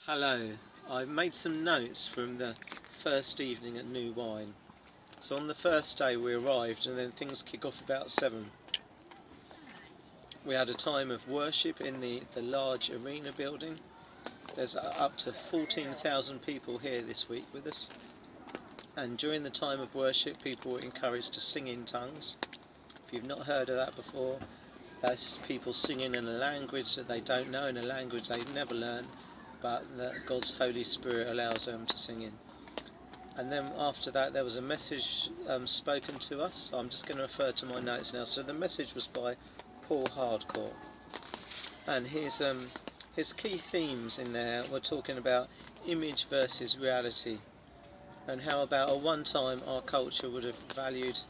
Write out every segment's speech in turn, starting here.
Hello, I've made some notes from the first evening at New Wine. So on the first day we arrived and then things kick off about 7. We had a time of worship in the large arena building. There's up to 14,000 people here this week with us. And during the time of worship people were encouraged to sing in tongues. If you've not heard of that before, that's people singing in a language that they don't know, in a language they've never learned, but that God's Holy Spirit allows them to sing in. And then after that there was a message spoken to us. I'm just going to refer to my notes now. So the message was by Paul Hardcourt, and his key themes in there were talking about image versus reality, and how about at one time our culture would have valued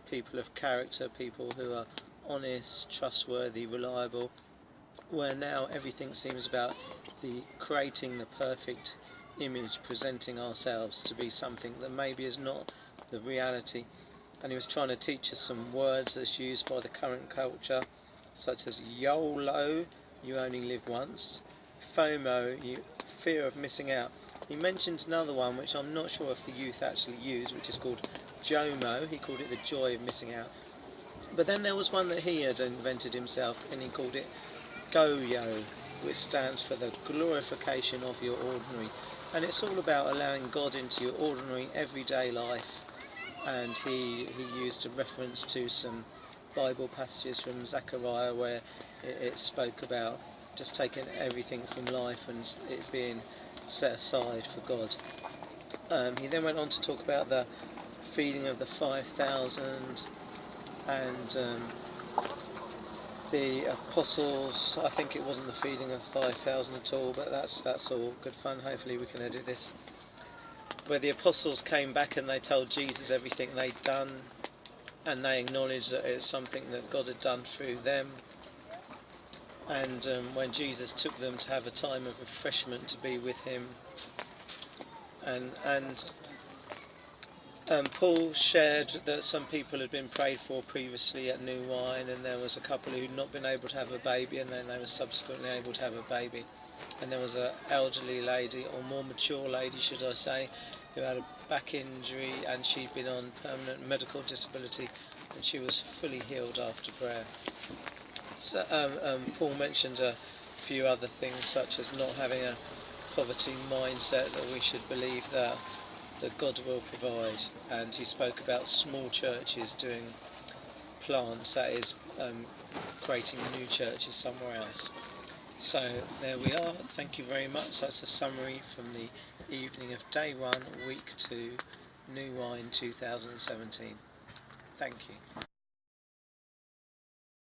people of character, people who are honest, trustworthy, reliable, where now everything seems about creating the perfect image, presenting ourselves to be something that maybe is not the reality. And he was trying to teach us some words that's used by the current culture, such as YOLO, you only live once, FOMO, fear of missing out. He mentioned another one which I'm not sure if the youth actually use, which is called JOMO. He called it the joy of missing out. But then there was one that he had invented himself, and he called it GOYO, which stands for the glorification of your ordinary. And it's all about allowing God into your ordinary everyday life. And he used a reference to some Bible passages from Zechariah where it spoke about just taking everything from life and it being set aside for God. He then went on to talk about the feeding of the 5,000 and the apostles. I think it wasn't the feeding of 5,000 at all, but that's all good fun. Hopefully we can edit this. Where the apostles came back and they told Jesus everything they'd done, and they acknowledged that it's something that God had done through them. And when Jesus took them to have a time of refreshment to be with him, and Paul shared that some people had been prayed for previously at New Wine, and there was a couple who'd not been able to have a baby, and then they were subsequently able to have a baby. And there was an elderly lady, or more mature lady should I say, who had a back injury and she'd been on permanent medical disability, and she was fully healed after prayer. So, Paul mentioned a few other things, such as not having a poverty mindset, that we should believe that God will provide, and he spoke about small churches doing plants, that is creating new churches somewhere else. So there we are, thank you very much. That's a summary from the evening of day 1, week 2, New Wine 2017. Thank you.